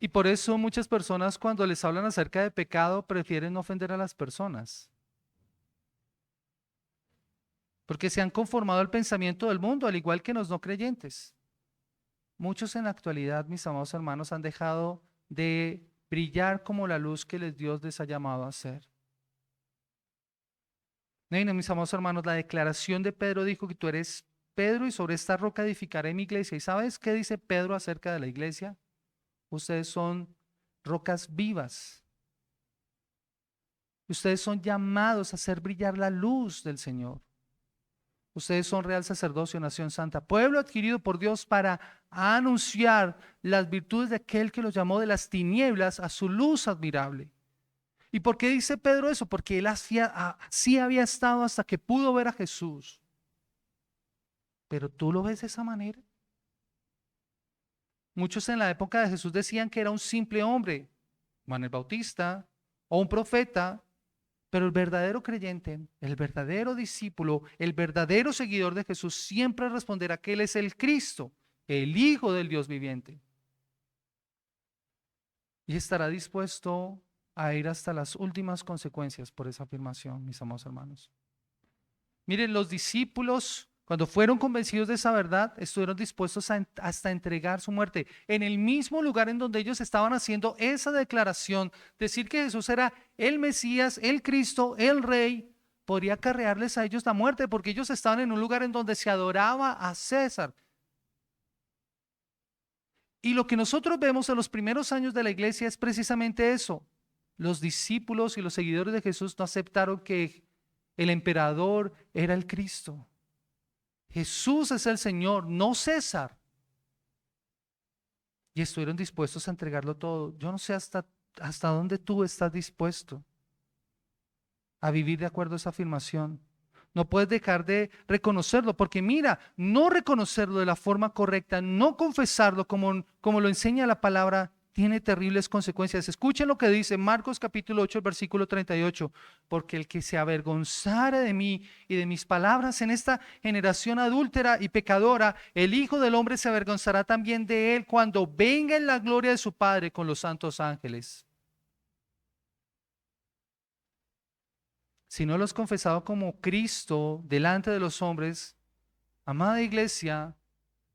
Y por eso muchas personas cuando les hablan acerca de pecado prefieren no ofender a las personas. Porque se han conformado al pensamiento del mundo, al igual que los no creyentes. Muchos en la actualidad, mis amados hermanos, han dejado de brillar como la luz que Dios les ha llamado a ser. No, mis amados hermanos, la declaración de Pedro dijo que tú eres Pedro y sobre esta roca edificaré mi iglesia. ¿Y sabes qué dice Pedro acerca de la iglesia? Ustedes son rocas vivas. Ustedes son llamados a hacer brillar la luz del Señor. Ustedes son real sacerdocio, nación santa, pueblo adquirido por Dios para anunciar las virtudes de aquel que los llamó de las tinieblas a su luz admirable. ¿Y por qué dice Pedro eso? Porque él así había estado hasta que pudo ver a Jesús. Pero tú lo ves de esa manera. Muchos en la época de Jesús decían que era un simple hombre, Juan el Bautista, o un profeta, pero el verdadero creyente, el verdadero discípulo, el verdadero seguidor de Jesús siempre responderá que Él es el Cristo, el Hijo del Dios viviente. Y estará dispuesto a ir hasta las últimas consecuencias por esa afirmación, mis amados hermanos. Miren, los discípulos, cuando fueron convencidos de esa verdad, estuvieron dispuestos hasta entregar su muerte. En el mismo lugar en donde ellos estaban haciendo esa declaración, decir que Jesús era el Mesías, el Cristo, el Rey, podría acarrearles a ellos la muerte, porque ellos estaban en un lugar en donde se adoraba a César. Y lo que nosotros vemos en los primeros años de la iglesia es precisamente eso. Los discípulos y los seguidores de Jesús no aceptaron que el emperador era el Cristo. Jesús es el Señor, no César. Y estuvieron dispuestos a entregarlo todo. Yo no sé hasta dónde tú estás dispuesto a vivir de acuerdo a esa afirmación. No puedes dejar de reconocerlo, porque mira, no reconocerlo de la forma correcta, no confesarlo como lo enseña la palabra, tiene terribles consecuencias. Escuchen lo que dice Marcos capítulo 8, versículo 38. Porque el que se avergonzara de mí y de mis palabras en esta generación adúltera y pecadora, el Hijo del Hombre se avergonzará también de él cuando venga en la gloria de su Padre con los santos ángeles. Si no lo has confesado como Cristo delante de los hombres, amada iglesia,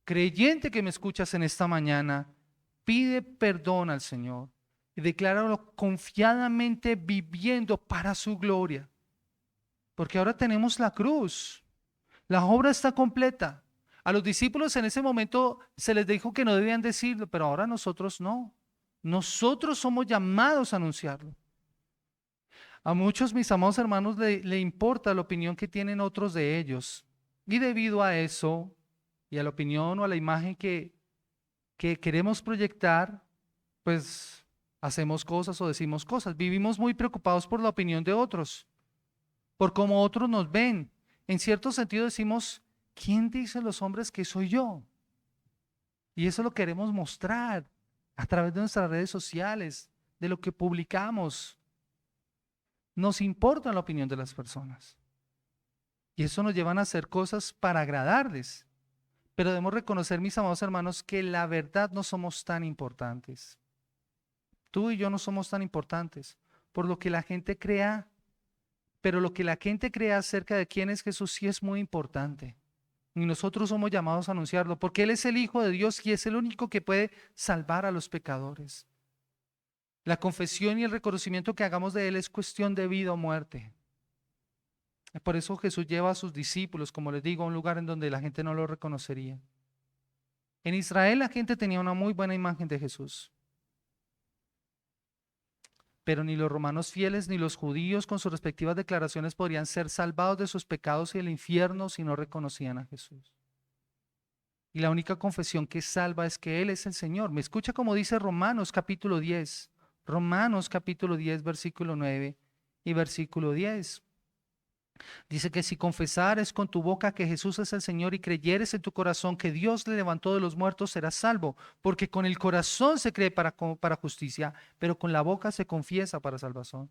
creyente que me escuchas en esta mañana, pide perdón al Señor y decláralo confiadamente viviendo para su gloria. Porque ahora tenemos la cruz, la obra está completa. A los discípulos en ese momento se les dijo que no debían decirlo, pero ahora nosotros no. Nosotros somos llamados a anunciarlo. A muchos, mis amados hermanos, le importa la opinión que tienen otros de ellos. Y debido a eso, y a la opinión o a la imagen que queremos proyectar, pues hacemos cosas o decimos cosas. Vivimos muy preocupados por la opinión de otros, por cómo otros nos ven. En cierto sentido decimos, ¿quién dicen los hombres que soy yo? Y eso lo queremos mostrar a través de nuestras redes sociales, de lo que publicamos. Nos importa la opinión de las personas. Y eso nos lleva a hacer cosas para agradarles. Pero debemos reconocer, mis amados hermanos, que la verdad no somos tan importantes. Tú y yo no somos tan importantes por lo que la gente crea, pero lo que la gente crea acerca de quién es Jesús sí es muy importante. Y nosotros somos llamados a anunciarlo, porque Él es el Hijo de Dios y es el único que puede salvar a los pecadores. La confesión y el reconocimiento que hagamos de Él es cuestión de vida o muerte. Por eso Jesús lleva a sus discípulos, como les digo, a un lugar en donde la gente no lo reconocería. En Israel la gente tenía una muy buena imagen de Jesús. Pero ni los romanos fieles ni los judíos con sus respectivas declaraciones podrían ser salvados de sus pecados y del infierno si no reconocían a Jesús. Y la única confesión que salva es que Él es el Señor. Me escucha como dice Romanos capítulo 10. Romanos capítulo 10, versículo 9 y versículo 10. Dice que si confesares con tu boca que Jesús es el Señor y creyeres en tu corazón que Dios le levantó de los muertos, serás salvo. Porque con el corazón se cree para justicia, pero con la boca se confiesa para salvación.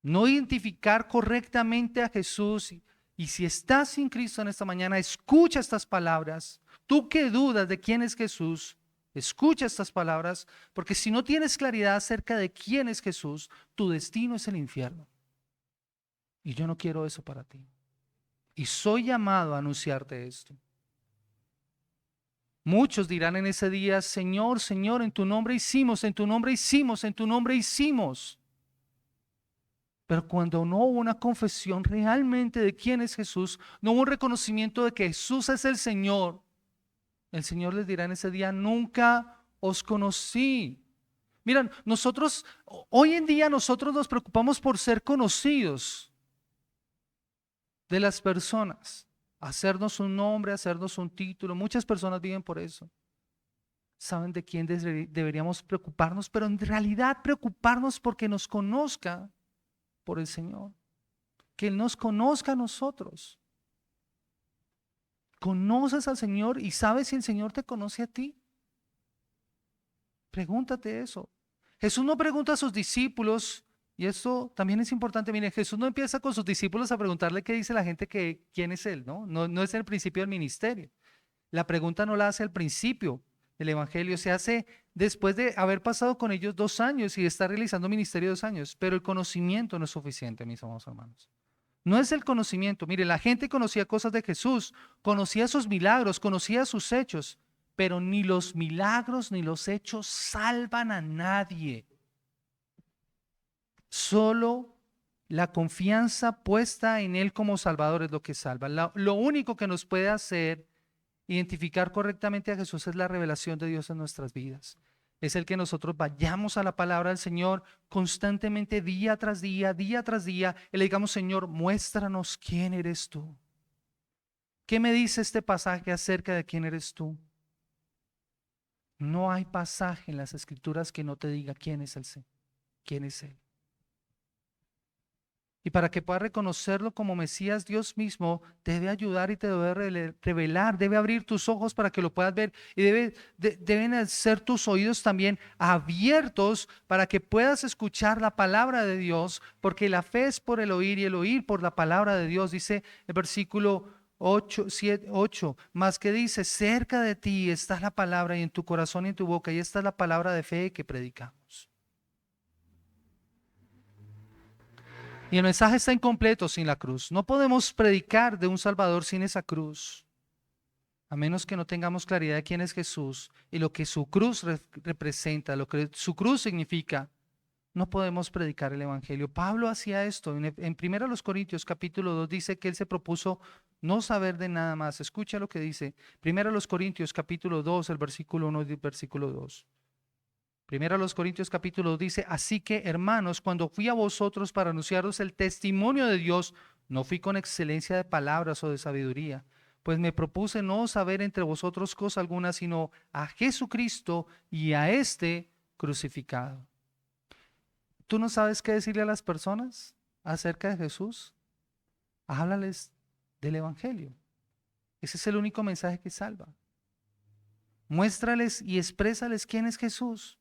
No identificar correctamente a Jesús. Y si estás sin Cristo en esta mañana, escucha estas palabras. Tú que dudas de quién es Jesús, escucha estas palabras, porque si no tienes claridad acerca de quién es Jesús, tu destino es el infierno. Y yo no quiero eso para ti. Y soy llamado a anunciarte esto. Muchos dirán en ese día, Señor, Señor, en tu nombre hicimos, en tu nombre hicimos, en tu nombre hicimos. Pero cuando no hubo una confesión realmente de quién es Jesús, no hubo un reconocimiento de que Jesús es el Señor les dirá en ese día, nunca os conocí. Miren, hoy en día nosotros nos preocupamos por ser conocidos de las personas, hacernos un nombre, hacernos un título. Muchas personas viven por eso. Saben de quién deberíamos preocuparnos, pero en realidad preocuparnos porque nos conozca por el Señor, que Él nos conozca a nosotros. Conoces al Señor y sabes si el Señor te conoce a ti. Pregúntate eso. Jesús no pregunta a sus discípulos, y esto también es importante. Miren, Jesús no empieza con sus discípulos a preguntarle qué dice la gente, que quién es él, ¿no? No es el principio del ministerio. La pregunta no la hace al principio del evangelio, se hace después de haber pasado con ellos 2 años y de estar realizando ministerio 2 años. Pero el conocimiento no es suficiente, mis amados hermanos. No es el conocimiento. Mire, la gente conocía cosas de Jesús, conocía sus milagros, conocía sus hechos, pero ni los milagros ni los hechos salvan a nadie. Solo la confianza puesta en Él como Salvador es lo que salva. Lo único que nos puede hacer identificar correctamente a Jesús es la revelación de Dios en nuestras vidas. Es el que nosotros vayamos a la palabra del Señor constantemente, día tras día, y le digamos: Señor, muéstranos quién eres tú. ¿Qué me dice este pasaje acerca de quién eres tú? No hay pasaje en las Escrituras que no te diga quién es quién es Él. Y para que puedas reconocerlo como Mesías, Dios mismo te debe ayudar y te debe revelar, debe abrir tus ojos para que lo puedas ver, y deben ser tus oídos también abiertos para que puedas escuchar la palabra de Dios, porque la fe es por el oír y el oír por la palabra de Dios. Dice el versículo 8, más que dice: cerca de ti está la palabra, y en tu corazón y en tu boca, y esta es la palabra de fe que predicamos. Y el mensaje está incompleto sin la cruz. No podemos predicar de un Salvador sin esa cruz, a menos que no tengamos claridad de quién es Jesús y lo que su cruz representa, lo que su cruz significa. No podemos predicar el Evangelio. Pablo hacía esto. En 1 Corintios capítulo 2 dice que él se propuso no saber de nada más. Escucha lo que dice 1 Corintios capítulo 2, el versículo 1 y el versículo 2. 1 Corintios capítulo 2 dice: así que, hermanos, cuando fui a vosotros para anunciaros el testimonio de Dios, no fui con excelencia de palabras o de sabiduría, pues me propuse no saber entre vosotros cosa alguna, sino a Jesucristo y a este crucificado. ¿Tú no sabes qué decirle a las personas acerca de Jesús? Háblales del Evangelio. Ese es el único mensaje que salva. Muéstrales y exprésales quién es Jesús.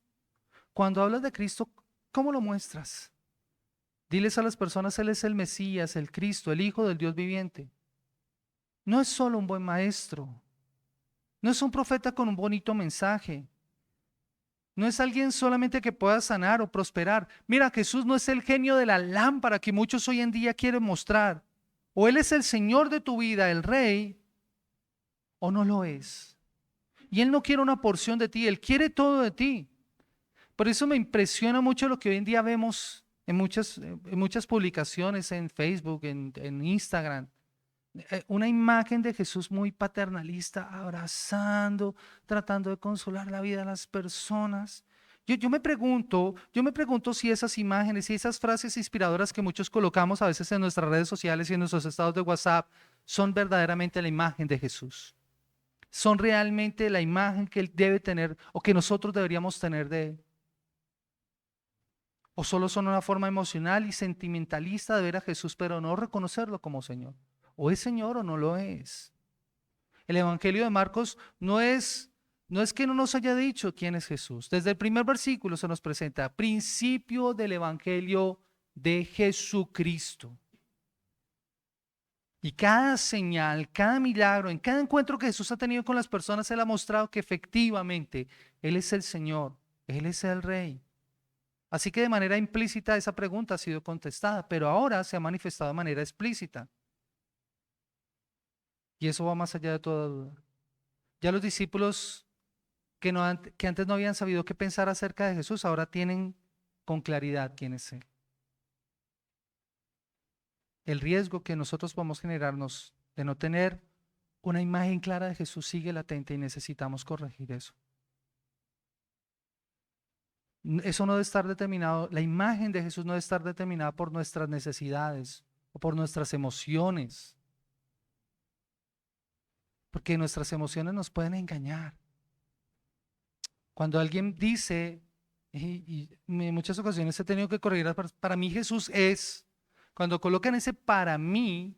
Cuando hablas de Cristo, ¿cómo lo muestras? Diles a las personas: Él es el Mesías, el Cristo, el Hijo del Dios viviente. No es solo un buen maestro. No es un profeta con un bonito mensaje. No es alguien solamente que pueda sanar o prosperar. Mira, Jesús no es el genio de la lámpara que muchos hoy en día quieren mostrar. O Él es el Señor de tu vida, el Rey, o no lo es. Y Él no quiere una porción de ti, Él quiere todo de ti. Por eso me impresiona mucho lo que hoy en día vemos en muchas publicaciones en Facebook, en Instagram. Una imagen de Jesús muy paternalista, abrazando, tratando de consolar la vida de las personas. Yo me pregunto si esas imágenes y esas frases inspiradoras que muchos colocamos a veces en nuestras redes sociales y en nuestros estados de WhatsApp son verdaderamente la imagen de Jesús. Son realmente la imagen que Él debe tener o que nosotros deberíamos tener de Él. O solo son una forma emocional y sentimentalista de ver a Jesús, pero no reconocerlo como Señor. O es Señor o no lo es. El Evangelio de Marcos no es que no nos haya dicho quién es Jesús. Desde el primer versículo se nos presenta: principio del Evangelio de Jesucristo. Y cada señal, cada milagro, en cada encuentro que Jesús ha tenido con las personas, Él ha mostrado que efectivamente Él es el Señor, Él es el Rey. Así que de manera implícita esa pregunta ha sido contestada, pero ahora se ha manifestado de manera explícita. Y eso va más allá de toda duda. Ya los discípulos que antes no habían sabido qué pensar acerca de Jesús, ahora tienen con claridad quién es Él. El riesgo que nosotros podemos generarnos de no tener una imagen clara de Jesús sigue latente y necesitamos corregir eso. Eso no debe estar determinado, la imagen de Jesús no debe estar determinada por nuestras necesidades o por nuestras emociones, porque nuestras emociones nos pueden engañar. Cuando alguien dice, y en muchas ocasiones he tenido que corregir, para mí Jesús es, cuando colocan ese para mí,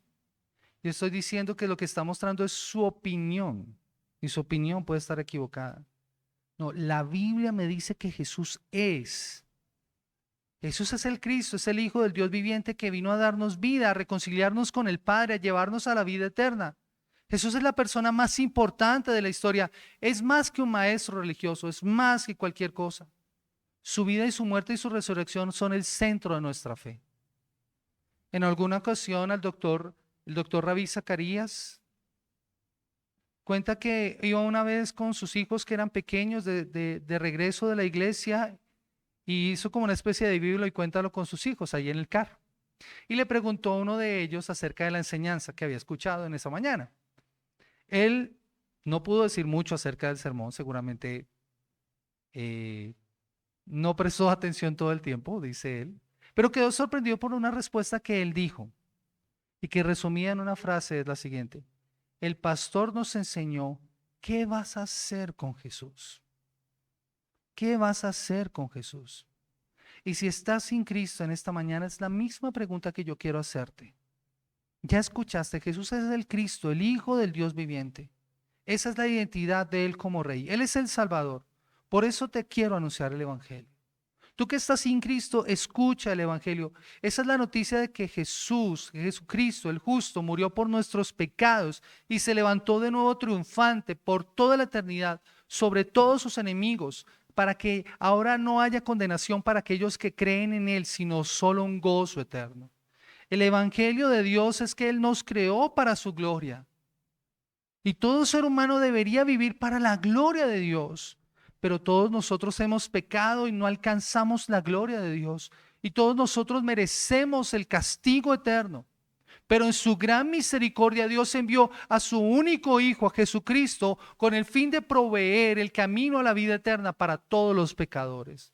yo estoy diciendo que lo que está mostrando es su opinión, y su opinión puede estar equivocada. No, la Biblia me dice que Jesús es. Jesús es el Cristo, es el Hijo del Dios viviente que vino a darnos vida, a reconciliarnos con el Padre, a llevarnos a la vida eterna. Jesús es la persona más importante de la historia. Es más que un maestro religioso, es más que cualquier cosa. Su vida y su muerte y su resurrección son el centro de nuestra fe. En alguna ocasión el doctor Rabí Zacarías cuenta que iba una vez con sus hijos que eran pequeños de regreso de la iglesia y hizo como una especie de biblia y cuéntalo con sus hijos ahí en el carro. Y le preguntó a uno de ellos acerca de la enseñanza que había escuchado en esa mañana. Él no pudo decir mucho acerca del sermón, seguramente eh, no prestó atención todo el tiempo, dice él, pero quedó sorprendido por una respuesta que él dijo y que resumía en una frase, es la siguiente: el pastor nos enseñó qué vas a hacer con Jesús. ¿Qué vas a hacer con Jesús? Y si estás sin Cristo en esta mañana, es la misma pregunta que yo quiero hacerte. Ya escuchaste, Jesús es el Cristo, el Hijo del Dios viviente. Esa es la identidad de Él como Rey. Él es el Salvador. Por eso te quiero anunciar el Evangelio. Tú que estás sin Cristo, escucha el Evangelio. Esa es la noticia de que Jesús, Jesucristo, el justo, murió por nuestros pecados y se levantó de nuevo triunfante por toda la eternidad sobre todos sus enemigos, para que ahora no haya condenación para aquellos que creen en Él, sino solo un gozo eterno. El Evangelio de Dios es que Él nos creó para su gloria. Y todo ser humano debería vivir para la gloria de Dios. Pero todos nosotros hemos pecado y no alcanzamos la gloria de Dios. Y todos nosotros merecemos el castigo eterno. Pero en su gran misericordia Dios envió a su único Hijo, a Jesucristo, con el fin de proveer el camino a la vida eterna para todos los pecadores.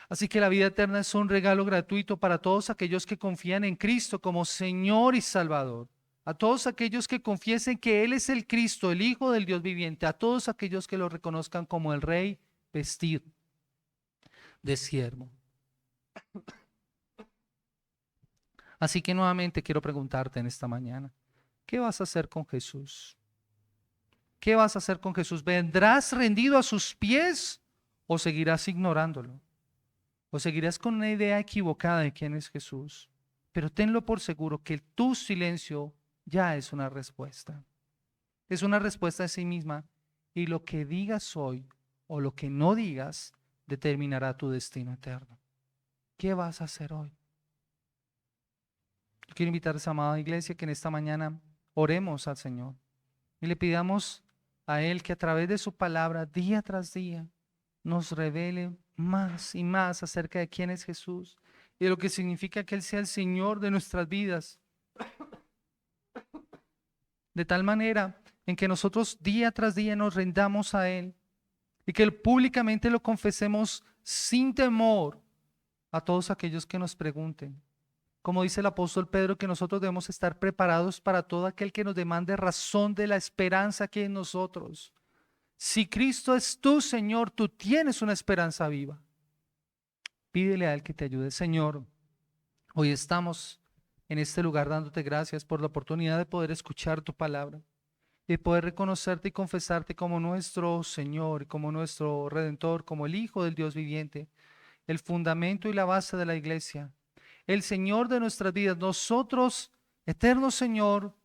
Así que la vida eterna es un regalo gratuito para todos aquellos que confían en Cristo como Señor y Salvador. A todos aquellos que confiesen que Él es el Cristo, el Hijo del Dios viviente. A todos aquellos que lo reconozcan como el Rey vestido de siervo. Así que nuevamente quiero preguntarte en esta mañana, ¿qué vas a hacer con Jesús? ¿Qué vas a hacer con Jesús? ¿Vendrás rendido a sus pies o seguirás ignorándolo? ¿O seguirás con una idea equivocada de quién es Jesús? Pero tenlo por seguro que tu silencio ya es una respuesta. Es una respuesta a sí misma, y lo que digas hoy o lo que no digas determinará tu destino eterno. ¿Qué vas a hacer hoy? Yo quiero invitar a esa amada iglesia que en esta mañana oremos al Señor y le pidamos a Él que a través de su palabra día tras día nos revele más y más acerca de quién es Jesús y de lo que significa que Él sea el Señor de nuestras vidas, de tal manera en que nosotros día tras día nos rendamos a Él y que públicamente lo confesemos sin temor a todos aquellos que nos pregunten. Como dice el apóstol Pedro, que nosotros debemos estar preparados para todo aquel que nos demande razón de la esperanza que hay en nosotros. Si Cristo es tu Señor, tú tienes una esperanza viva. Pídele a Él que te ayude. Señor, hoy estamos en este lugar dándote gracias por la oportunidad de poder escuchar tu palabra, de poder reconocerte y confesarte como nuestro Señor, como nuestro Redentor, como el Hijo del Dios viviente, el fundamento y la base de la iglesia, el Señor de nuestras vidas. Nosotros, eterno Señor,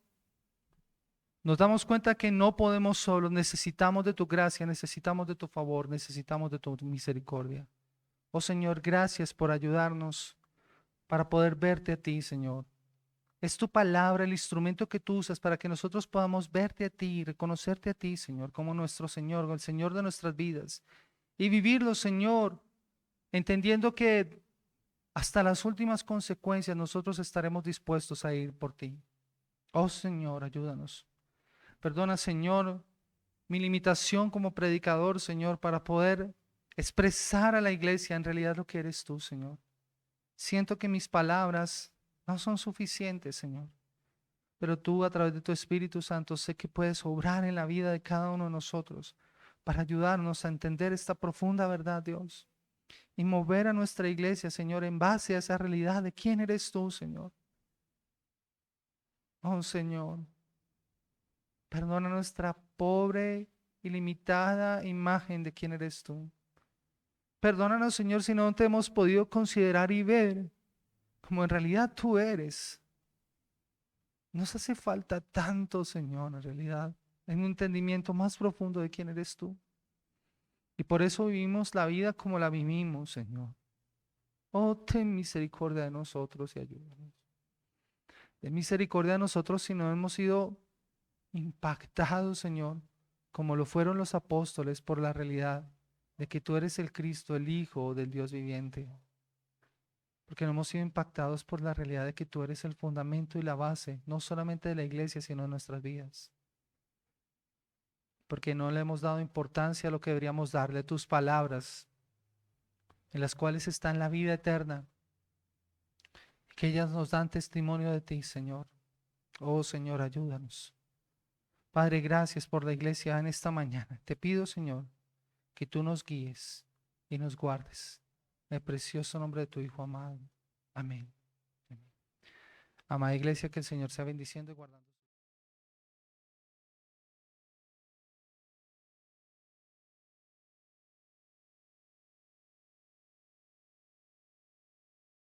nos damos cuenta que no podemos solos, necesitamos de tu gracia, necesitamos de tu favor, necesitamos de tu misericordia. Oh Señor, gracias por ayudarnos para poder verte a ti, Señor. Es tu palabra el instrumento que tú usas para que nosotros podamos verte a ti, reconocerte a ti, Señor, como nuestro Señor, el Señor de nuestras vidas. Y vivirlo, Señor, entendiendo que hasta las últimas consecuencias nosotros estaremos dispuestos a ir por ti. Oh Señor, ayúdanos. Perdona, Señor, mi limitación como predicador, Señor, para poder expresar a la iglesia en realidad lo que eres tú, Señor. Siento que mis palabras no son suficientes, Señor, pero tú a través de tu Espíritu Santo sé que puedes obrar en la vida de cada uno de nosotros para ayudarnos a entender esta profunda verdad, Dios, y mover a nuestra iglesia, Señor, en base a esa realidad de quién eres tú, Señor. Oh, Señor, perdona nuestra pobre y limitada imagen de quién eres tú. Perdónanos, Señor, si no te hemos podido considerar y ver como en realidad tú eres. Nos hace falta tanto, Señor, en realidad, en un entendimiento más profundo de quién eres tú. Y por eso vivimos la vida como la vivimos, Señor. Oh, ten misericordia de nosotros y ayúdanos. Ten misericordia de nosotros si no hemos sido impactados, Señor, como lo fueron los apóstoles por la realidad de que tú eres el Cristo, el Hijo del Dios viviente. Porque no hemos sido impactados por la realidad de que tú eres el fundamento y la base, no solamente de la iglesia, sino de nuestras vidas. Porque no le hemos dado importancia a lo que deberíamos darle, tus palabras, en las cuales está la vida eterna, que ellas nos dan testimonio de ti, Señor. Oh, Señor, ayúdanos. Padre, gracias por la iglesia en esta mañana. Te pido, Señor, que tú nos guíes y nos guardes. En el precioso nombre de tu Hijo amado. Amén. Amén. Amada iglesia, que el Señor sea bendiciendo y guardando.